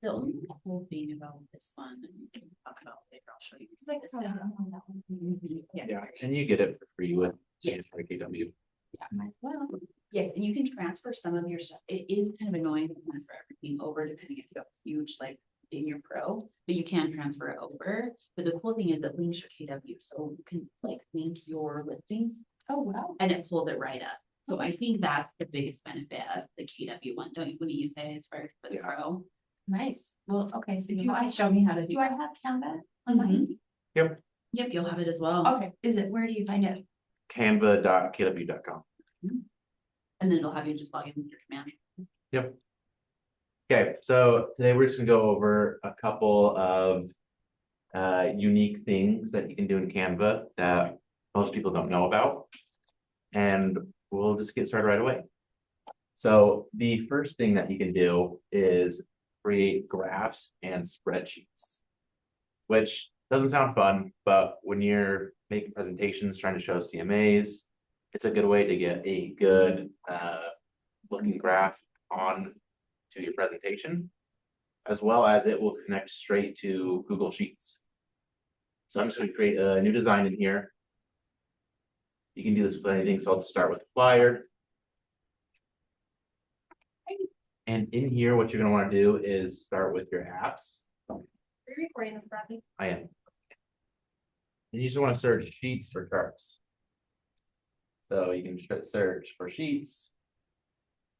The only cool thing about this one, and we can talk about it later, I'll show you. It's like this on down. that one. Yeah, and you get it for free with Yeah. KW. Yeah, might as well. Yes, and you can transfer some of your stuff. It is kind of annoying to transfer everything over depending if you have huge, like in your pro, but you can transfer it over. But the cool thing is that links your KW, so you can like link your listings. Oh, wow. And it pulled it right up. So I think that's the biggest benefit of the KW one, don't you, when you say it's for the pro? Nice. Well, okay, so Do you I have to show me how to do Do I that. have Canva? Mhm. Yep. Yep, you'll have it as well. Okay, is it, where do you find it? Canva.kw.com. And then it'll have you just log in with your command. Yep. Okay, so today we're just gonna go over a couple of unique things that you can do in Canva that most people don't know about. And we'll just get started right away. So the first thing that you can do is create graphs and spreadsheets, which doesn't sound fun, but when you're making presentations, trying to show CMAs, it's a good way to get a good looking graph on to your presentation, as well as it will connect straight to Google Sheets. So I'm just going to create a new design in here. You can do this with anything, so I'll just start with the flyer. And in here, what you're going to want to do is start with your apps. Are you recording this, Bradley? I am. And you just want to search sheets for charts. So you can search for sheets.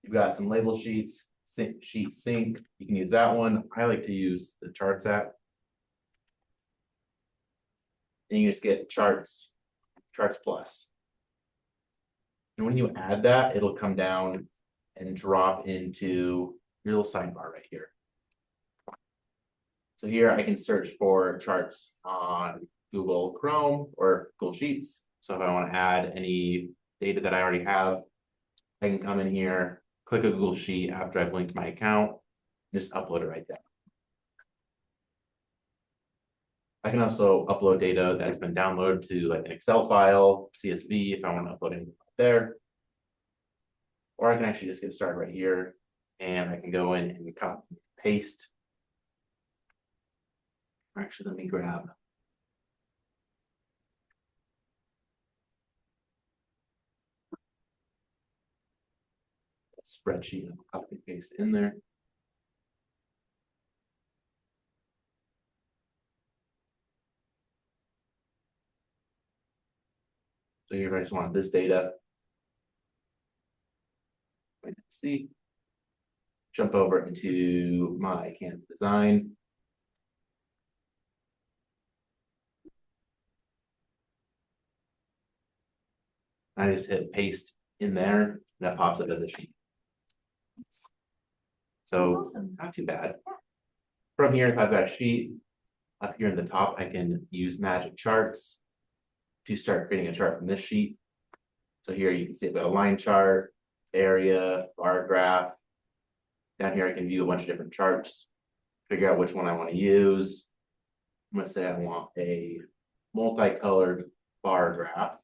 You've got some label sheets, sheet sync. You can use that one. I like to use the charts app. And you just get charts plus. And when you add that, it'll come down and drop into your little sidebar right here. So here I can search for charts on Google Chrome or Google Sheets. So if I want to add any data that I already have, I can come in here, click a Google Sheet after I've linked my account, just upload it right there. I can also upload data that's been downloaded to like an Excel file, CSV, if I want to upload anything there. Or I can actually just get started right here and I can go in and copy and paste. Actually, let me grab. A spreadsheet and copy and paste in there. So here I just want this data. Wait, let's see. Jump over into my Canva design. I just hit paste in there, and that pops up as a sheet. So Awesome. not too bad. From here, if I've got a sheet, up here in the top, I can use magic charts to start creating a chart from this sheet. So here you can see I've got a line chart, area, bar graph. Down here I can view a bunch of different charts, figure out which one I want to use. I'm going to say I want a multicolored bar graph.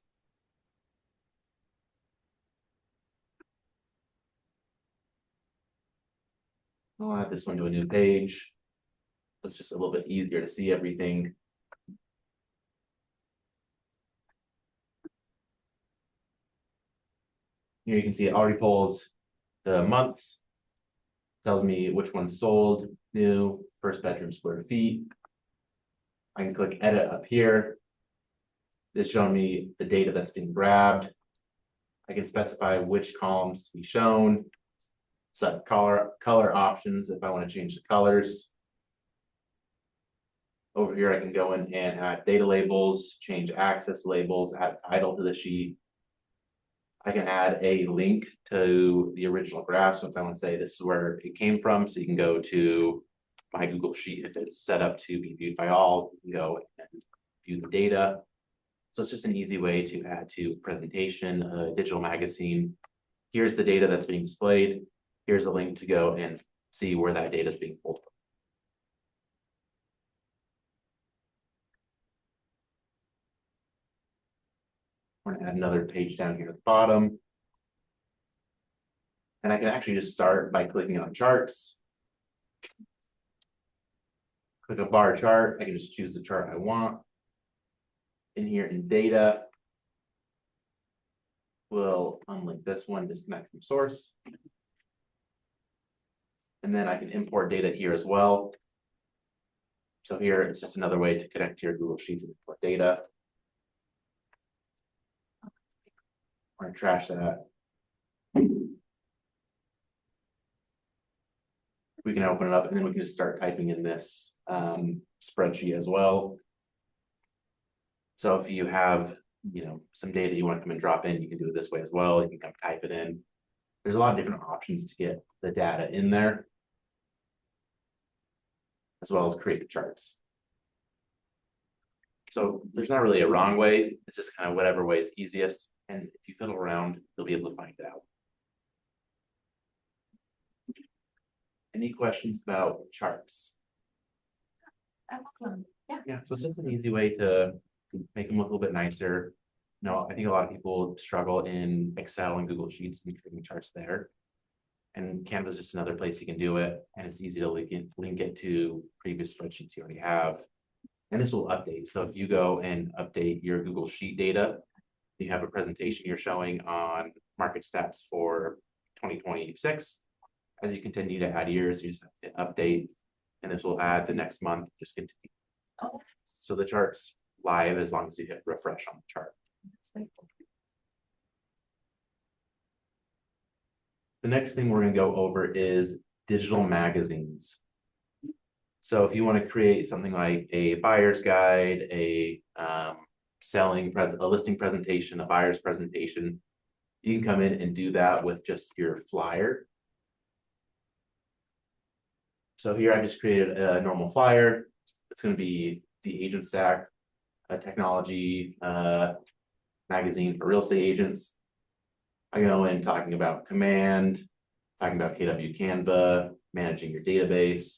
I'll add this one to a new page. It's just a little bit easier to see everything. Here you can see it already pulls the months, tells me which one sold, new, first bedroom square feet. I can click edit up here. It's showing me the data that's being grabbed. I can specify which columns to be shown. Set color options if I want to change the colors. Over here, I can go in and add data labels, change access labels, add title to the sheet. I can add a link to the original graph. So if I want to say this is where it came from, so you can go to my Google Sheet. If it's set up to be viewed by all, you can go and view the data. So it's just an easy way to add to presentation, a digital magazine. Here's the data that's being displayed. Here's a link to go and see where that data is being pulled from. I'm going to add another page down here at the bottom. And I can actually just start by clicking on charts. click a bar chart, I can just choose the chart I want. In here in data, we'll unlink this one, disconnect from source. And then I can import data here as well. So here it's just another way to connect to your Google Sheets and import data. I'm gonna trash that. We can open it up and then we can just start typing in this spreadsheet as well. So if you have, some data you want to come and drop in, you can do it this way as well. You can come type it in. There's a lot of different options to get the data in there, as well as create the charts. So there's not really a wrong way. It's just kind of whatever way is easiest. And if you fiddle around, you'll be able to find it out. Any questions about charts? Excellent. Yeah. Yeah, so it's just an easy way to make them look a little bit nicer. I think a lot of people struggle in Excel and Google Sheets and creating charts there. And Canva is just another place you can do it. And it's easy to link it to previous spreadsheets you already have. And this will update. So if you go and update your Google Sheet data, you have a presentation you're showing on market stats for 2026. As you continue to add years, you just have to update, and this will add the next month, just continue. Oh, So the chart's live as long as you hit refresh on the chart. that's very cool. The next thing we're going to go over is digital magazines. So if you want to create something like a buyer's guide, a listing presentation, a buyer's presentation, you can come in and do that with just your flyer. So here I just created a normal flyer. It's going to be the Agent Stack, a technology magazine for real estate agents. I go in talking about Command, talking about KW Canva, managing your database.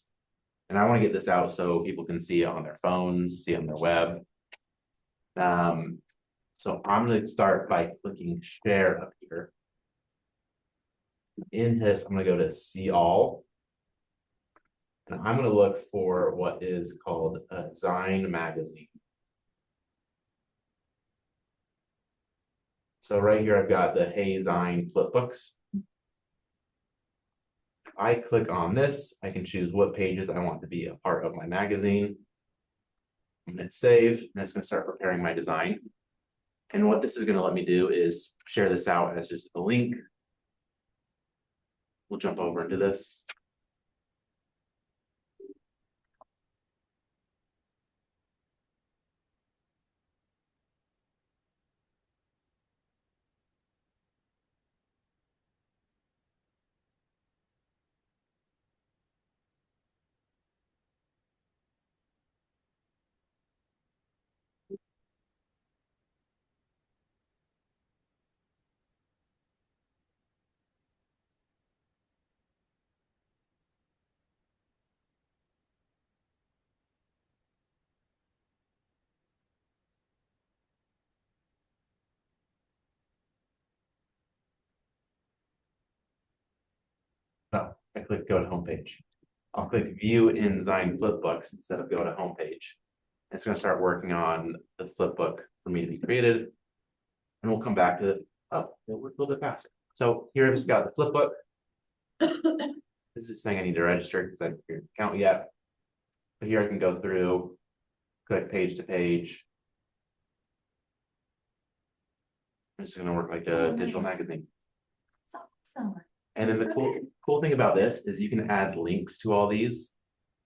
And I want to get this out so people can see it on their phones, see it on their web. So I'm going to start by clicking share up here. In this, I'm going to go to see all. And I'm going to look for what is called a Zine magazine. So right here, I've got the Hey Zine flipbooks. If I click on this, I can choose what pages I want to be a part of my magazine. I'm going to save, and it's going to start preparing my design. And what this is going to let me do is share this out as just a link. We'll jump over into this. Oh, I click go to homepage. I'll click view in Zine flipbooks instead of go to homepage. It's going to start working on the flipbook for me to be created. And we'll come back to it. Oh, it'll work a little bit faster. So here I've just got the flipbook. This is saying I need to register because I haven't created an account yet. But here I can go through, click page to page. It's going to work like a digital magazine. That's awesome. And then the So cool thing about this is you can add links to all these.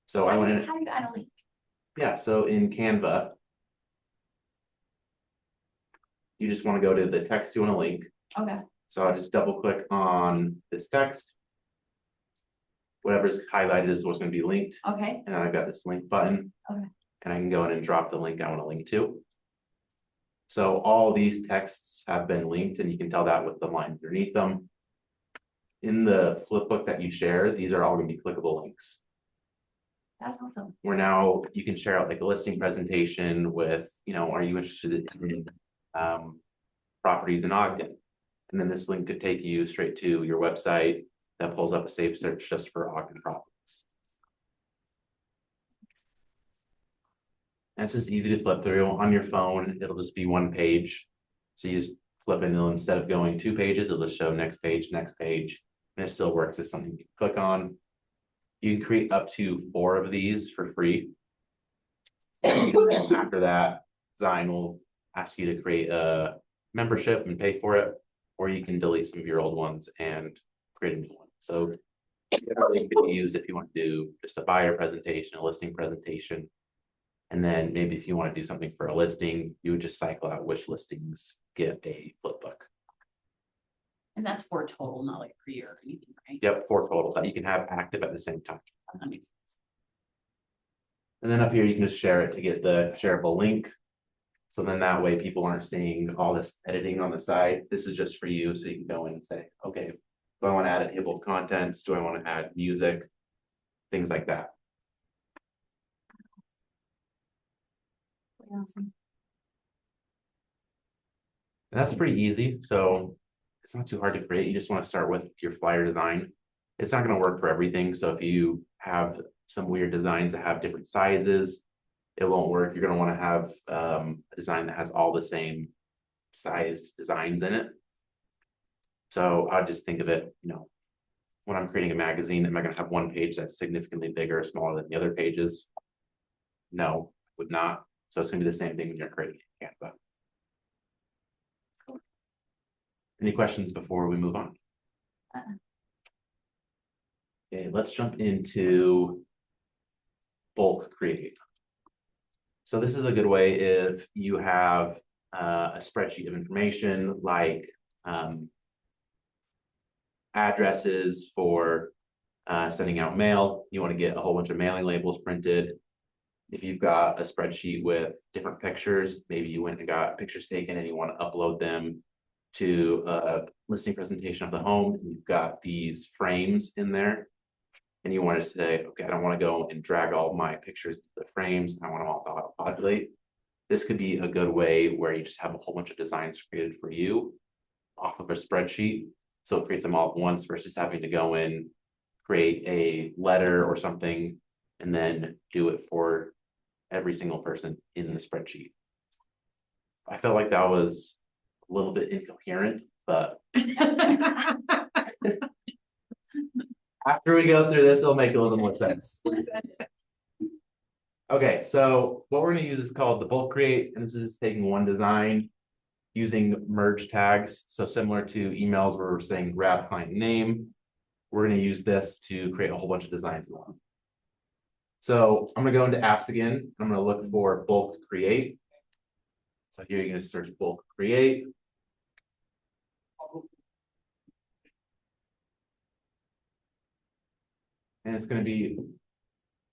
So I went in. How do you add a link? Yeah, so in Canva, you just want to go to the text you want to link. Okay. So I'll just double click on this text. Whatever's highlighted is what's going to be linked. Okay. And then I've got this link button. Okay. And I can go in and drop the link I want to link to. So all these texts have been linked, and you can tell that with the line underneath them. In the flipbook that you share, these are all going to be clickable links. That's awesome. Where now you can share out like a listing presentation with, are you interested in properties in Ogden? And then this link could take you straight to your website that pulls up a safe search just for Ogden properties. And it's just easy to flip through on your phone. It'll just be one page. So you just flip it, and instead of going 2 pages, it'll just show next page, and it still works as something you can click on. You can create up to 4 of these for free. After that, Design will ask you to create a membership and pay for it, or you can delete some of your old ones and create a new one. So it can be used if you want to do just a buyer presentation, a listing presentation. And then maybe if you want to do something for a listing, you would just cycle out which listings get a flip book. And that's for total, not like per year or anything, right? Yep, 4 total that you can have active at the same time. That makes sense. And then up here, you can just share it to get the shareable link. So then that way people aren't seeing all this editing on the side. This is just for you. So you can go in and say, okay, do I want to add a table of contents? Do I want to add music? Things like that. Awesome. And that's pretty easy. So it's not too hard to create. You just want to start with your flyer design. It's not going to work for everything. So if you have some weird designs that have different sizes, it won't work. You're going to want to have a design that has all the same sized designs in it. So I just think of it, when I'm creating a magazine, am I going to have one page that's significantly bigger or smaller than the other pages? No, would not. So it's going to be the same thing when you're creating Canva. Any questions before we move on? Okay, let's jump into bulk create. So this is a good way if you have a spreadsheet of information like addresses for sending out mail. You want to get a whole bunch of mailing labels printed. If you've got a spreadsheet with different pictures, maybe you went and got pictures taken and you want to upload them to a listing presentation of the home, and you've got these frames in there, and you want to say, okay, I don't want to go and drag all my pictures into the frames. I want them all to auto-populate. This could be a good way where you just have a whole bunch of designs created for you off of a spreadsheet. So it creates them all at once versus having to go in, create a letter or something, and then do it for every single person in the spreadsheet. I felt like that was a little bit incoherent, but after we go through this, it'll make a little more sense. Okay, so what we're going to use is called the bulk create, and this is just taking one design using merge tags. So similar to emails where we're saying grab client name, we're going to use this to create a whole bunch of designs in one. So I'm going to go into apps again. I'm going to look for bulk create. So here you're going to search bulk create. And it's going to be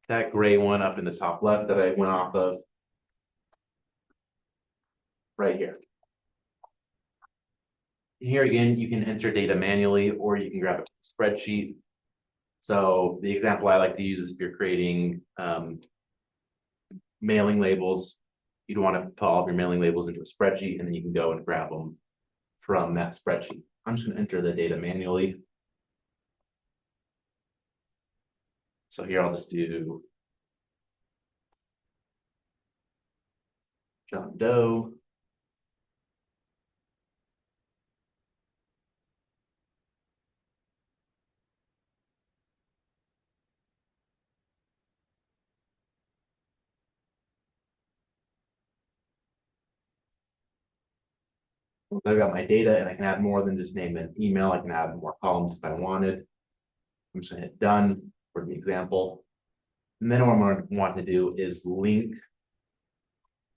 that gray one up in the top left that I went off of right here. Here again, you can enter data manually, or you can grab a spreadsheet. So the example I like to use is if you're creating mailing labels, you'd want to put all of your mailing labels into a spreadsheet, and then you can go and grab them from that spreadsheet. I'm just going to enter the data manually. So here I'll just do John Doe. I've got my data, and I can add more than just name an email. I can add more columns if I wanted. I'm just going to hit done for the example. And then what I'm going to want to do is link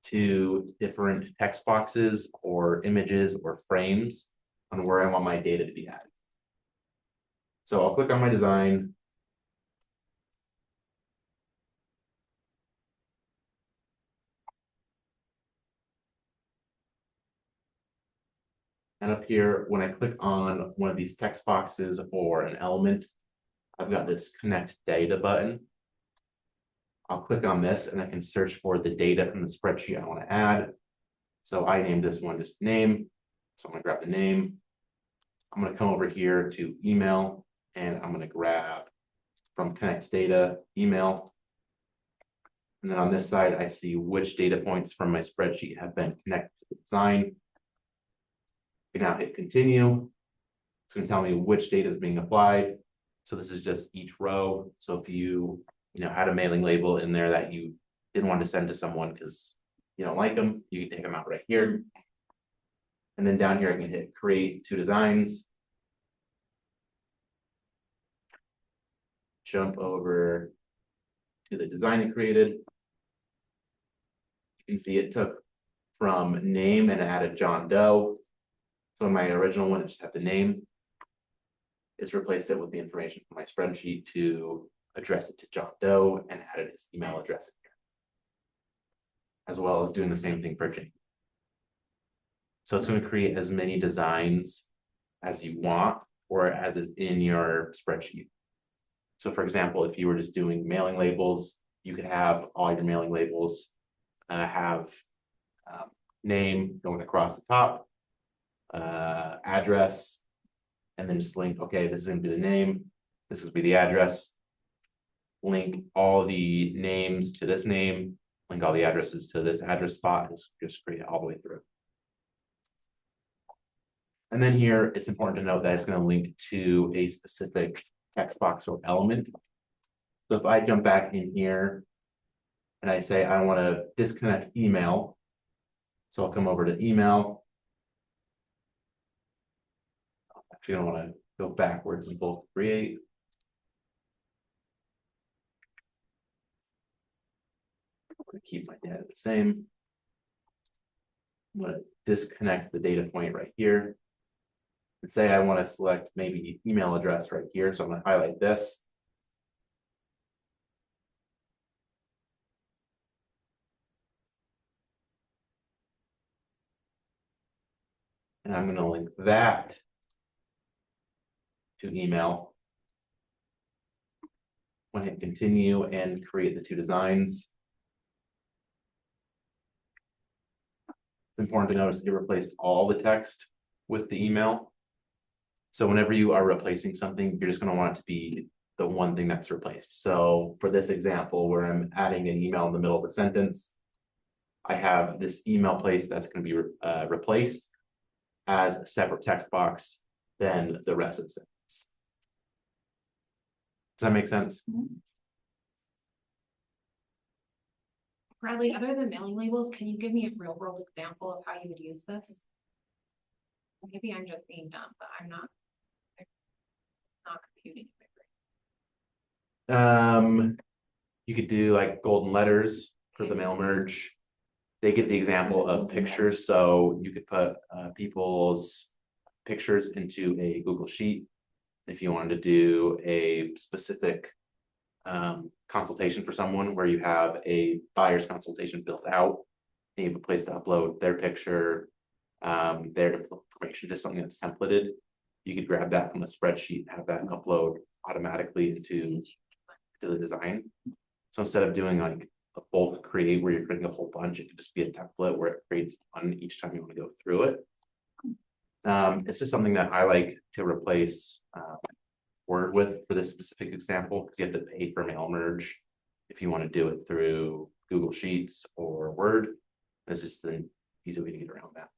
to different text boxes or images or frames on where I want my data to be added. So I'll click on my design. And up here, when I click on one of these text boxes or an element, I've got this connect data button. I'll click on this and I can search for the data from the spreadsheet I want to add. So I named this one just name. So I'm going to grab the name. I'm going to come over here to email, and I'm going to grab from connect data email. And then on this side, I see which data points from my spreadsheet have been connected to the design. We now hit continue. It's going to tell me which data is being applied. So this is just each row. So if you had a mailing label in there that you didn't want to send to someone because you don't like them, you can take them out right here. And then down here, I can hit create two designs. Jump over to the design it created. You can see it took from name and added John Doe. So in my original one, it just had the name. It's replaced it with the information from my spreadsheet to address it to John Doe and added his email address in here, as well as doing the same thing for Jane. So it's going to create as many designs as you want or as is in your spreadsheet. So for example, if you were just doing mailing labels, you could have all your mailing labels have name going across the top, address, and then just link, okay, this is going to be the name, this would be the address, link all the names to this name, link all the addresses to this address spot, and just create it all the way through. And then here, it's important to note that it's going to link to a specific text box or element. So if I jump back in here and I say I want to disconnect email, so I'll come over to email. I'm actually going to want to go backwards and both create. I'm going to keep my data the same. I'm going to disconnect the data point right here. And say I want to select maybe email address right here. So I'm going to highlight this. And I'm going to link that to email. I'm going to hit continue and create the two designs. It's important to notice it replaced all the text with the email. So whenever you are replacing something, you're just going to want it to be the one thing that's replaced. So for this example, where I'm adding an email in the middle of the sentence, I have this email place that's going to be replaced as a separate text box than the rest of the sentence. Does that make sense? Bradley, other than mailing labels, can you give me a real world example of how you would use this? Maybe I'm just being dumb, but I'm not computing. You could do like golden letters for the mail merge. They give the example of pictures, so you could put people's pictures into a Google Sheet. If you wanted to do a specific consultation for someone where you have a buyer's consultation built out, and you have a place to upload their picture, their information, just something that's templated, you could grab that from a spreadsheet and have that upload automatically into the design. So instead of doing like a bulk create where you're creating a whole bunch, it could just be a template where it creates one each time you want to go through it. It's just something that I like to replace Word with for this specific example, because you have to pay for mail merge if you want to do it through Google Sheets or Word. It's just an easy way to get around that.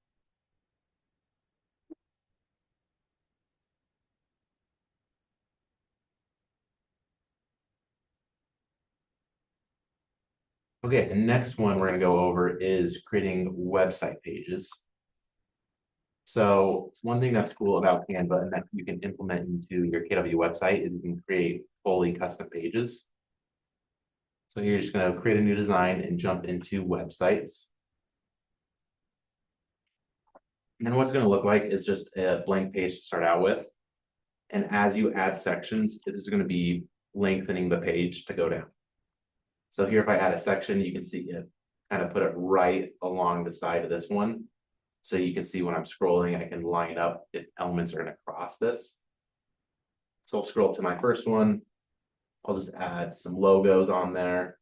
Okay, the next one we're going to go over is creating website pages. So one thing that's cool about Canva and that you can implement into your KW website is you can create fully custom pages. So you're just going to create a new design and jump into websites. And what's going to look like is just a blank page to start out with. And as you add sections, this is going to be lengthening the page to go down. So here, if I add a section, you can see it kind of put it right along the side of this one. So you can see when I'm scrolling, I can line up if elements are going to cross this. So I'll scroll to my first one. I'll just add some logos on there.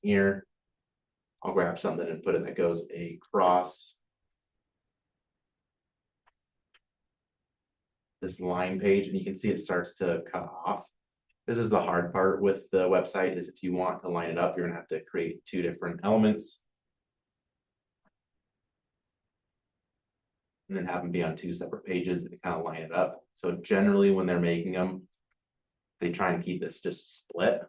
Here, I'll grab something and put it that goes across this line page, and you can see it starts to cut off. This is the hard part with the website, is if you want to line it up, you're gonna have to create two different elements. And then have them be on two separate pages and kind of line it up. So generally when they're making them, they try and keep this just split.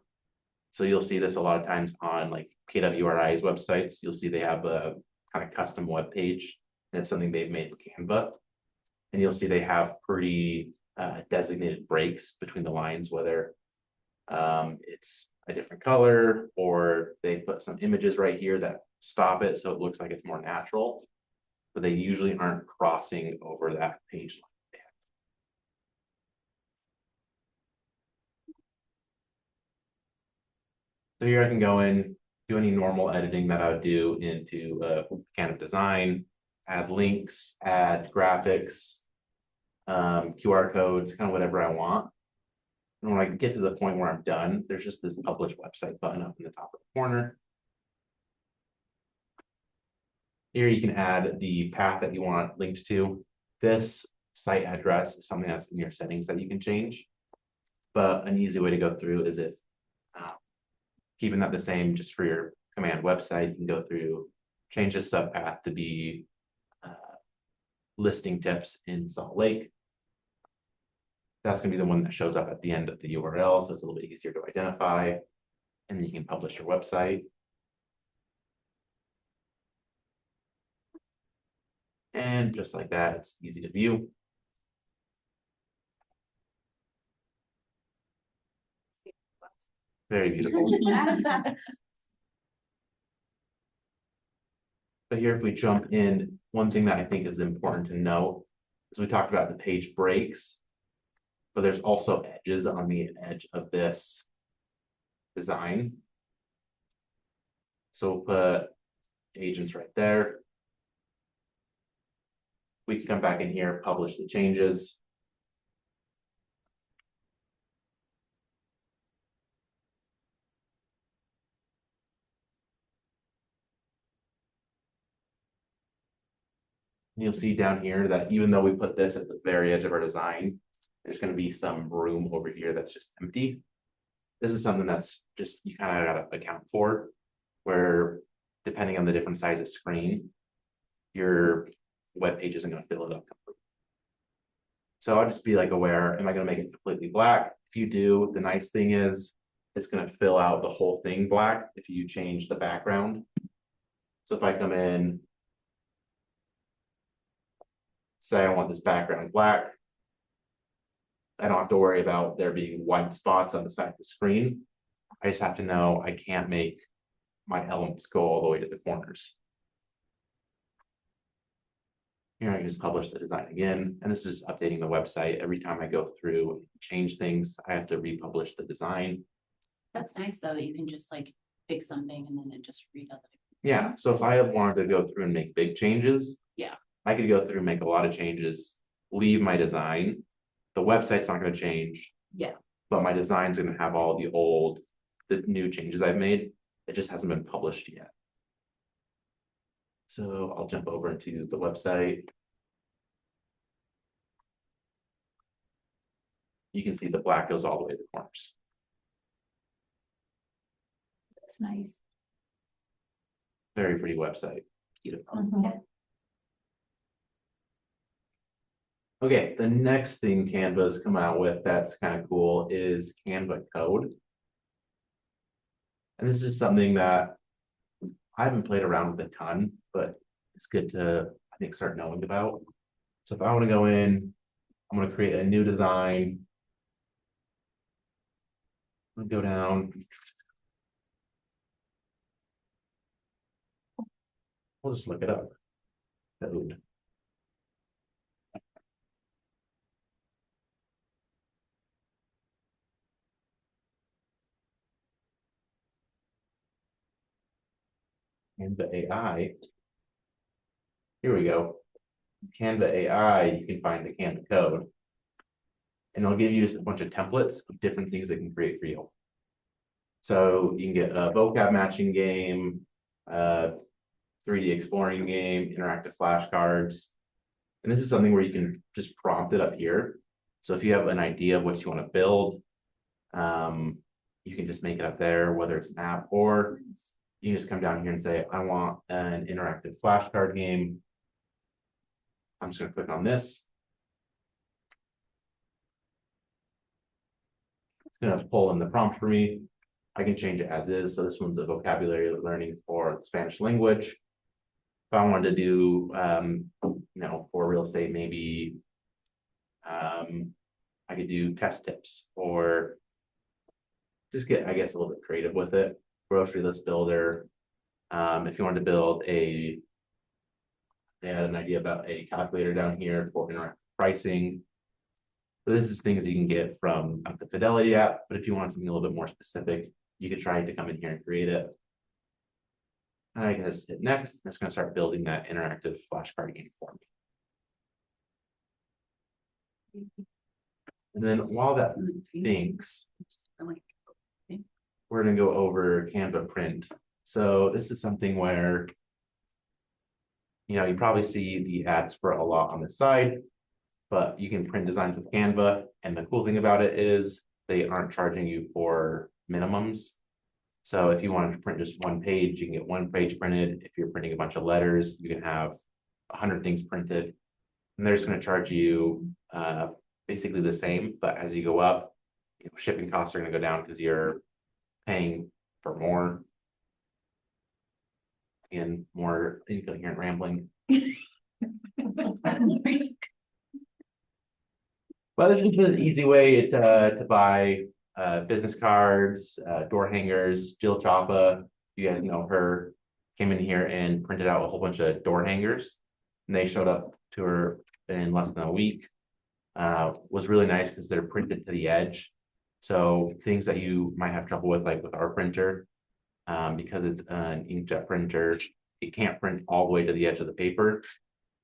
So you'll see this a lot of times on like KWRI's websites. You'll see they have a kind of custom web page. And it's something they've made in Canva. And you'll see they have pretty designated breaks between the lines, whether it's a different color or they put some images right here that stop it so it looks like it's more natural. But they usually aren't crossing over that page line. So here I can go in, do any normal editing that I would do into Canva design, add links, add graphics, QR codes, kind of whatever I want. And when I get to the point where I'm done, there's just this publish website button up in the top of the corner. Here you can add the path that you want linked to. This site address is something that's in your settings that you can change. But an easy way to go through is if keeping that the same just for your command website, you can go through, change the subpath to be listing tips in Salt Lake. That's going to be the one that shows up at the end of the URL, so it's a little bit easier to identify. And then you can publish your website. And just like that, it's easy to view. Very beautiful. But here, if we jump in, one thing that I think is important to note is we talked about the page breaks, but there's also edges on the edge of this design. So we'll put agents right there. We can come back in here, publish the changes. You'll see down here that even though we put this at the very edge of our design, there's going to be some room over here that's just empty. This is something that's just, you kind of got to account for, where depending on the different size of screen, your web page isn't going to fill it up completely. So I'll just be like aware, am I going to make it completely black? If you do, the nice thing is it's going to fill out the whole thing black if you change the background. So if I come in, say I want this background black, I don't have to worry about there being white spots on the side of the screen. I just have to know I can't make my elements go all the way to the corners. Here I can just publish the design again, and this is updating the website. Every time I go through and change things, I have to republish the design. That's nice though, that you can just like fix something and then it just redoes it. Yeah, so if I wanted to go through and make big changes, Yeah. I could go through and make a lot of changes, leave my design. The website's not going to change. Yeah. But my design's going to have all the new changes I've made. It just hasn't been published yet. So I'll jump over into the website. You can see the black goes all the way to the corners. That's nice. Very pretty website. Beautiful. Mhm. Okay, the next thing Canva's come out with that's kind of cool is Canva code. And this is something that I haven't played around with a ton, but it's good to, I think, start knowing about. So if I want to go in, I'm going to create a new design. I'm going to go down. We'll just look it up. Code. Canva AI. Here we go. Canva AI, you can find the Canva code. And it'll give you just a bunch of templates of different things it can create for you. So you can get a vocab matching game, 3D exploring game, interactive flashcards. And this is something where you can just prompt it up here So if you have an idea of what you want to build, you can just make it up there, whether it's an app or you can just come down here and say, I want an interactive flashcard game. I'm just gonna click on this. It's gonna pull in the prompt for me. I can change it as is. So this one's a vocabulary learning for the Spanish language. If I wanted to do, for real estate, maybe I could do test tips or just get, I guess, a little bit creative with it. Grocery list builder. If you wanted to build they had an idea about a calculator down here for interactive pricing. So this is things you can get from the Fidelity app, but if you want something a little bit more specific, you could try to come in here and create it. And I can just hit next. It's going to start building that interactive flashcard game for me. And then while that thinks, we're going to go over Canva print. So this is something where, you probably see the ads for a lot on the side, but you can print designs with Canva. And the cool thing about it is they aren't charging you for minimums. So if you wanted to print just one page, you can get one page printed. If you're printing a bunch of letters, you can have 100 things printed. And they're just going to charge you basically the same, but as you go up, shipping costs are going to go down because you're paying for more. And more incoherent rambling. But this is an easy way to buy business cards, door hangers. Jill Chapa, you guys know her, came in here and printed out a whole bunch of door hangers. And they showed up to her in less than a week. Was really nice because they're printed to the edge. So things that you might have trouble with, like with our printer, because it's an inkjet printer, it can't print all the way to the edge of the paper,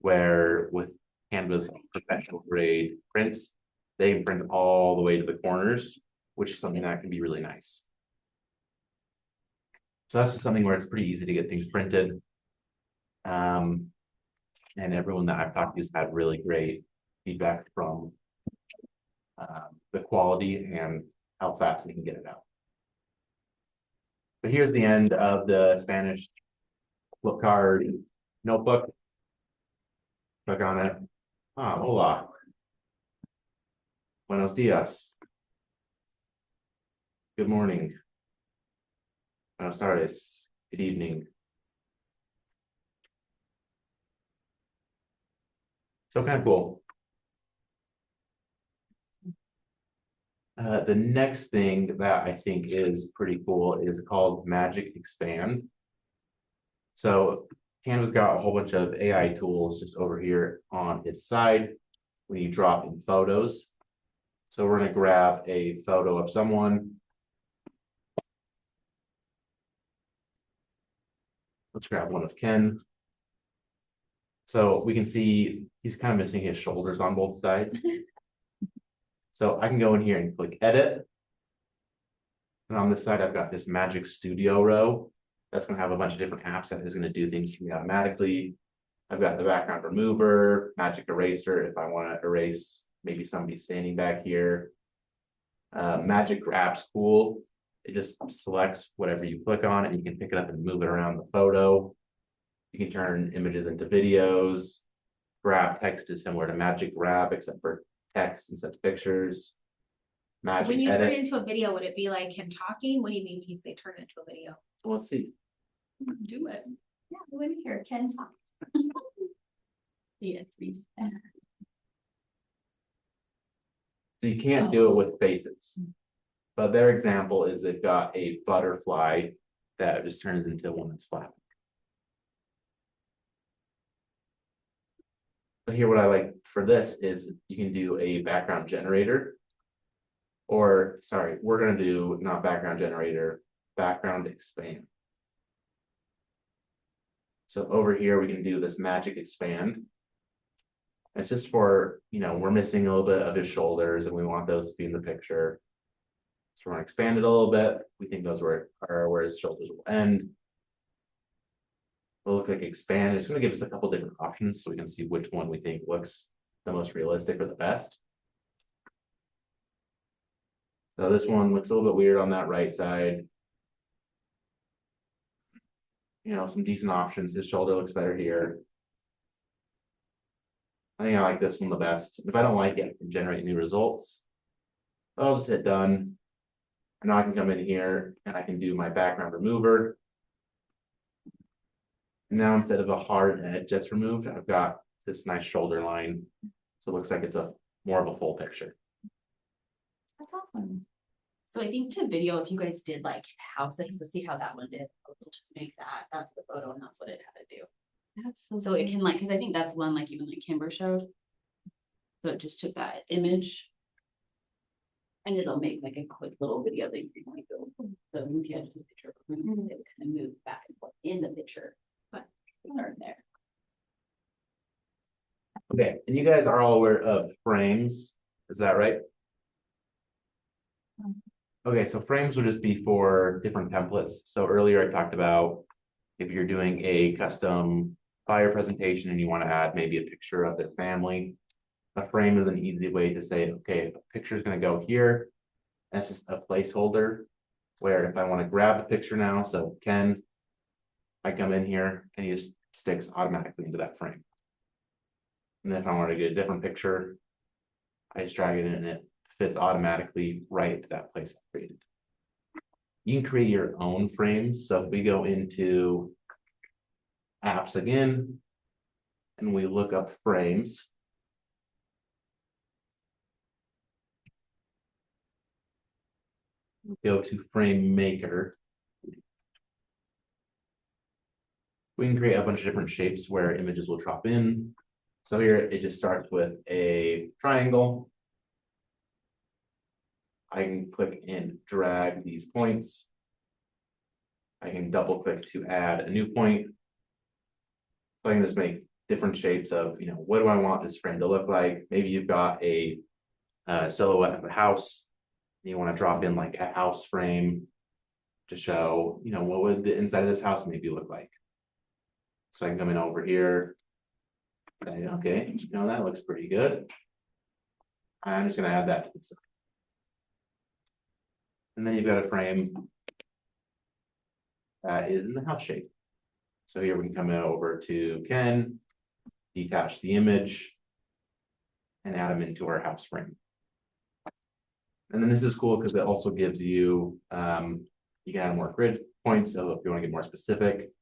where with Canva's professional grade prints, they print all the way to the corners, which is something that can be really nice. So that's just something where it's pretty easy to get things printed. And everyone that I've talked to has had really great feedback from the quality and how fast they can get it out. But here's the end of the Spanish flip card notebook. Click on it. Ah, hola. Buenos dias. Good morning. Buenos tardes. Good evening. So kind of cool. The next thing that I think is pretty cool is called Magic Expand. So Canva's got a whole bunch of AI tools just over here on its side when you drop in photos. So we're going to grab a photo of someone. Let's grab one of Ken. So we can see he's kind of missing his shoulders on both sides. So I can go in here and click edit. And on this side, I've got this Magic Studio row. That's going to have a bunch of different apps that is going to do things for me automatically. I've got the background remover, Magic Eraser if I want to erase maybe somebody standing back here. Magic Grab's cool. It just selects whatever you click on and you can pick it up and move it around the photo. You can turn images into videos. Grab text is similar to Magic Grab, except for text instead of pictures. Magic When you turn Edit. it into a video, would it be like him talking? What do you mean when you say turn it into a video? Let's see. Do it. Yeah, go in here, Ken talk. Yeah, please. So you can't do it with faces. But their example is they've got a butterfly that just turns into one that's flat. But here, what I like for this is you can do a background generator. Or, sorry, we're going to do not background generator, background expand. So over here, we can do this magic expand. It's just for, we're missing a little bit of his shoulders and we want those to be in the picture. So we're going to expand it a little bit. We think those are where his shoulders will end. We'll look like expand. It's going to give us a couple different options so we can see which one we think looks the most realistic or the best. So this one looks a little bit weird on that right side. You know, some decent options. His shoulder looks better here. I think I like this one the best. If I don't like it, I can generate new results. I'll just hit done. And now I can come in here and I can do my background remover. And now instead of a hard edge that's removed, I've got this nice shoulder line. So it looks like it's a more of a full picture. That's awesome. So I think to video, if you guys did like houses, so see how that one did, we'll just make that's the photo and that's what it had to do. That's So it can like, cause I think that's one like even like Kimber showed. So it just took that image. And it'll make like a quick little video that you can like go, so if you had to take a picture, it would kind of move back and forth in the picture, but learn there. Okay, and you guys are all aware of frames, is that right? Okay, so frames would just be for different templates. So earlier I talked about if you're doing a custom flyer presentation and you want to add maybe a picture of their family, a frame is an easy way to say, okay, a picture is going to go here. That's just a placeholder where if I want to grab a picture now, so Ken, I come in here and he just sticks automatically into that frame. And then if I want to get a different picture, I just drag it in and it fits automatically right to that place I created. You can create your own frames. So if we go into apps again, and we look up frames. Go to frame maker. We can create a bunch of different shapes where images will drop in. So here it just starts with a triangle. I can click and drag these points. I can double click to add a new point. So I can just make different shapes of, you know, what do I want this frame to look like? Maybe you've got a silhouette of a house. You want to drop in like a house frame to show, you know, what would the inside of this house maybe look like? So I can come in over here, say, okay, you know, that looks pretty good. I'm just going to add that to the stuff. And then you've got a frame that is in the house shape. So here we can come in over to Ken, detach the image, and add them into our house frame. And then this is cool because it also gives you, you can add more grid points. So if you want to get more specific,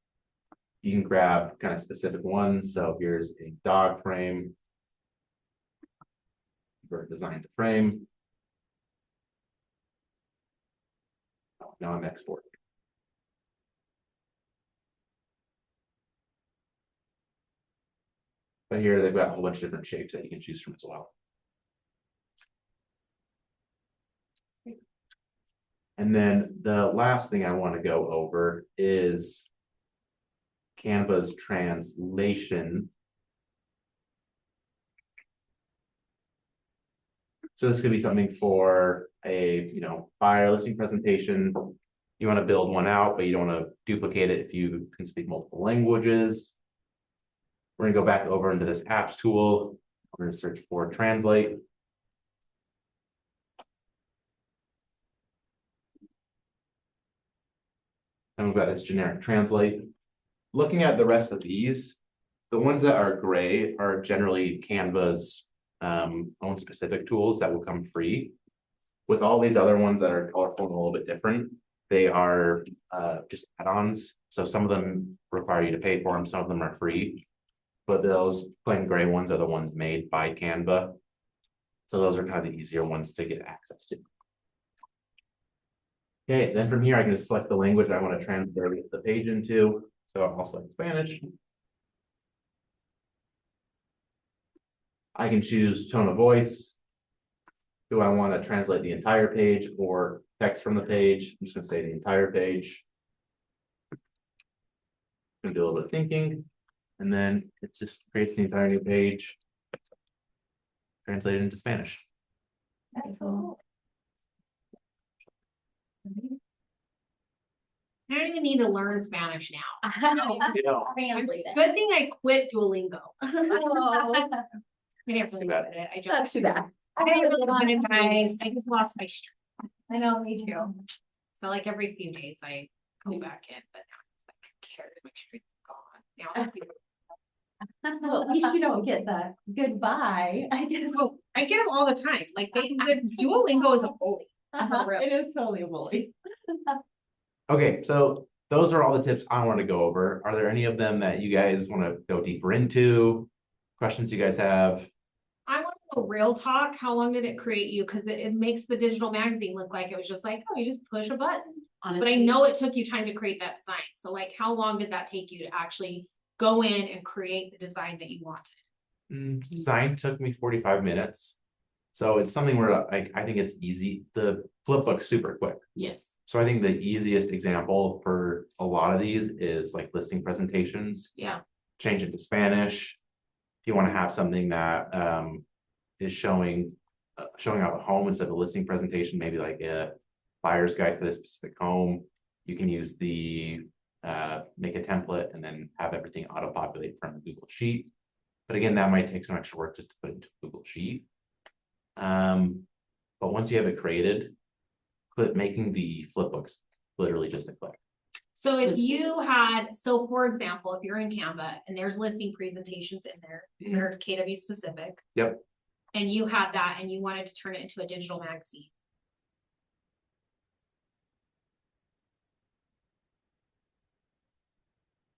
you can grab kind of specific ones. So here's a dog frame for design to frame. Oh, now I'm exporting. But here they've got a whole bunch of different shapes that you can choose from as well. And then the last thing I want to go over is Canva's translation. So this could be something for a, you know, buyer listing presentation. You want to build one out, but you don't want to duplicate it if you can speak multiple languages. We're going to go back over into this apps tool. We're going to search for translate. And we've got this generic translate. Looking at the rest of these, the ones that are gray are generally Canva's own specific tools that will come free. With all these other ones that are colorful and a little bit different, they are just add-ons. So some of them require you to pay for them, some of them are free. But those plain gray ones are the ones made by Canva. So those are kind of the easier ones to get access to. Okay, then from here, I can just select the language I want to transfer the page into. So I'll select Spanish. I can choose tone of voice. Do I want to translate the entire page or text from the page? I'm just going to say the entire page. I'm going to do a little bit of thinking. And then it just creates the entire new page. Translated into Spanish. That's cool. I don't even need to learn Spanish now. You know, Translate it. Good thing I quit Duolingo. Oh, I never too bad. regret it. I just. that's too bad. I didn't really monetize. I just lost my strength. I know, me too. So like every few days I go back in, but now it's like, who cares, my street's gone. Now, Well, at least you don't get the goodbye, I guess. well, I get them all the time, like Duolingo is a bully. real. It is totally a bully. Okay, so those are all the tips I want to go over. Are there any of them that you guys want to go deeper into? Questions you guys have? I want to know real talk, how long did it create you? Cause it makes the digital magazine look like it was just like, oh, you just push a button. But I Honestly, know it took you time to create that design. So like, how long did that take you to actually go in and create the design that you wanted? Design took me 45 minutes. So it's something where like I think it's easy. The flip book's super quick. yes. So I think the easiest example for a lot of these is like listing presentations. Yeah. Change it to Spanish. If you want to have something that is showing out the home instead of a listing presentation, maybe like a buyer's guide for this specific home, you can use the make a template and then have everything auto-populate from a Google Sheet. But again, that might take some extra work just to put into a Google Sheet. But once you have it created, making the flip books literally just a click. So if you had, so for example, if you're in Canva and there's listing presentations in there, that are KW specific. Yep. And you had that and you wanted to turn it into a digital magazine.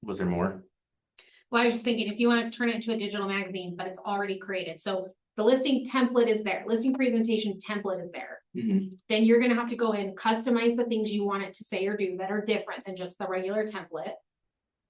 Was there more? Well, I was just thinking, if you want to turn it into a digital magazine, but it's already created, so the listing template is there, listing presentation template is there. Then you're gonna have to go in, customize the things you want it to say or do that are different than just the regular template.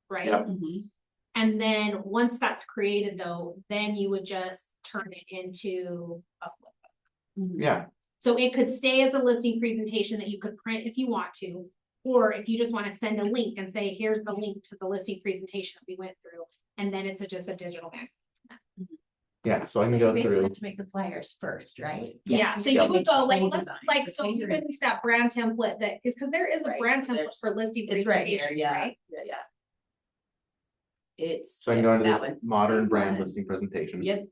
Right? Yep. Mhm. And then once that's created though, then you would just turn it into a flip book. Mhm. Yeah. So it could stay as a listing presentation that you could print if you want to, or if you just want to send a link and say, here's the link to the listing presentation that we went through, and then it's just a digital magazine. Yeah, so I So can you go basically through. have to make the flyers first, right? Yeah, so Yeah, you would go like, whole let's, design. like, So so say you you're can in- use that brand template that is, because there is a Right, brand so template there's- for listing It's right here, presentations, yeah, right? yeah. It's. So I can yeah, go into that this one. modern Same brand one. listing presentation. Yep,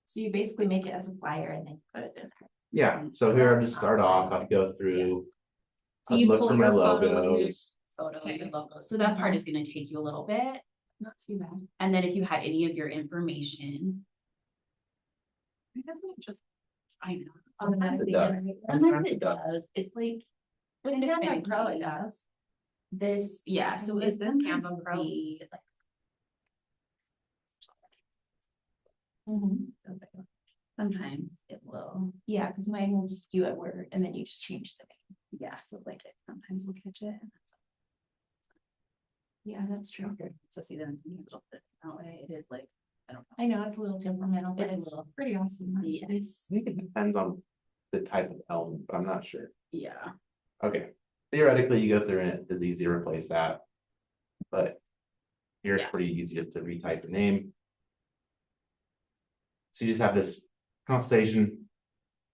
So you basically make it as a flyer and then put it in there. Yeah, so So here I'll that's just not start off, bad. I'd go through. So I'd you look pull for my your photo and your logos. photo and Okay. your logo, so that part is gonna take you a little bit, Not too bad. and then if you had any of your information. It doesn't just, I know. Automatically does. generate that. Sometimes it does, it's like. With kind of Canva Pro, it finicky. does. This, yeah, so This it's is sometimes Canva will Pro. be like. Sometimes it will, Yeah, because mine will just do it where, and then you just change the name. yeah, so like it sometimes will catch it. And Yeah, that's true. that's so see then it's a little bit that way, it is like, I don't know. I know it's a little temperamental, but It's a it's little- pretty awesome. Yes, I think it depends on the type of element, but I'm not sure. yeah, Okay, theoretically, you go through and it's easy to replace that. But here it's Yeah. pretty easy just to retype the name. So you just have this consultation.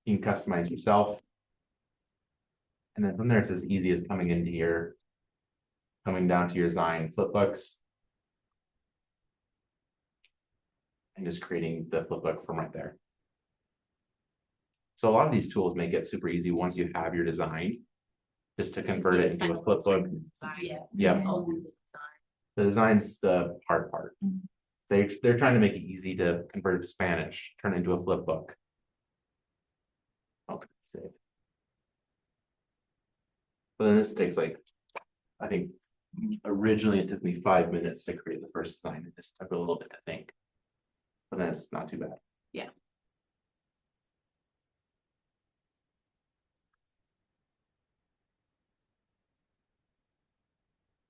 You can customize yourself. And then from there, it's as easy as coming into here. Coming down to your design flipbooks. And just creating the flipbook from right there. So a lot of these tools make it super easy once you have your design. Just to convert it into a flipbook. yeah. Yeah. All in the design. The design's the hard part. Mhm. They're trying to make it easy to convert it to Spanish, turn it into a flip book. Okay, save. But then this takes like, I think originally it took me 5 minutes to create the first design. It just took a little bit to think. But then it's not too bad.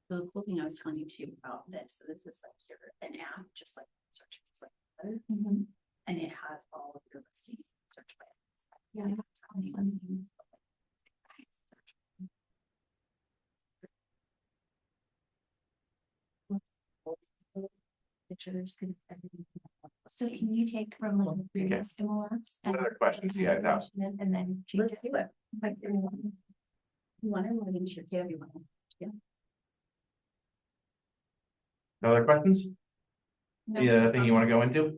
So the cool thing I was telling you too about this, so this is like your, an app, just like search, it's like, Mhm. and it has all of your listings, search by. Yeah, that's awesome. Pictures. and everything. So can you take from like the previous MLS? What other questions do you guys have? And then. change Let's do it. Like, everyone. You want to log into your KW one? No other questions? No. Any other thing you want to go into?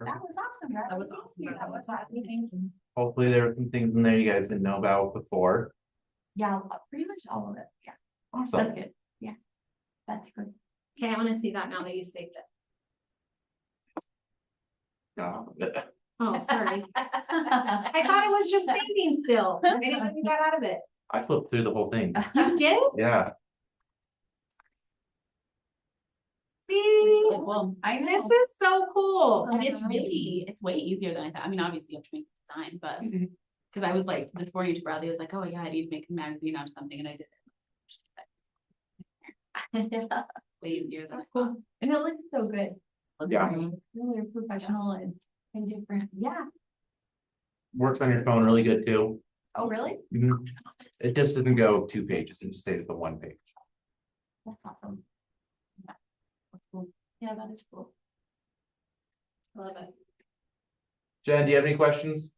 That was awesome. That was awesome. That was awesome. Thank you. Hopefully there were some things in there you guys didn't know about before. Yeah, pretty much all of it. Yeah, that's Awesome. good. Yeah, that's good. Okay, I wanna see that now that you saved it. Oh, sorry. I thought it was just saving still. I didn't got out of it. I flipped through the whole thing. You did? Yeah, It's See? really cool. I This know. is so cool. And it's way easier than I thought. I mean, obviously you have to make the design, but, Mhm. cause I was like, this morning to Bradley, I was like, oh yeah, I need to make a magazine out of something and I did it. Way easier than I thought. And it looks so good. Looks Yeah. great. Really professional and different. Yeah. works on your phone really good too. Oh, really? Mhm. It just doesn't go 2 pages, it just stays the 1 page. That's awesome. Yeah. That's cool. Yeah, that is cool. Love it. Jen, do you have any questions?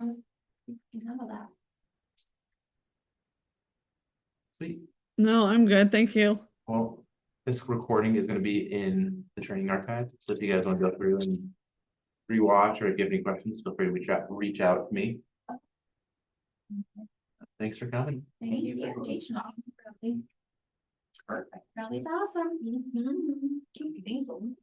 None of that. Sweet. No, I'm good. Thank you. Well, this recording is gonna be in the training archive, so if you guys want to go through and rewatch, or if you have any questions, feel free to reach out to me. Thanks for coming. Thank you for teaching us. Perfect. Rally's awesome. Mhm. Thank you.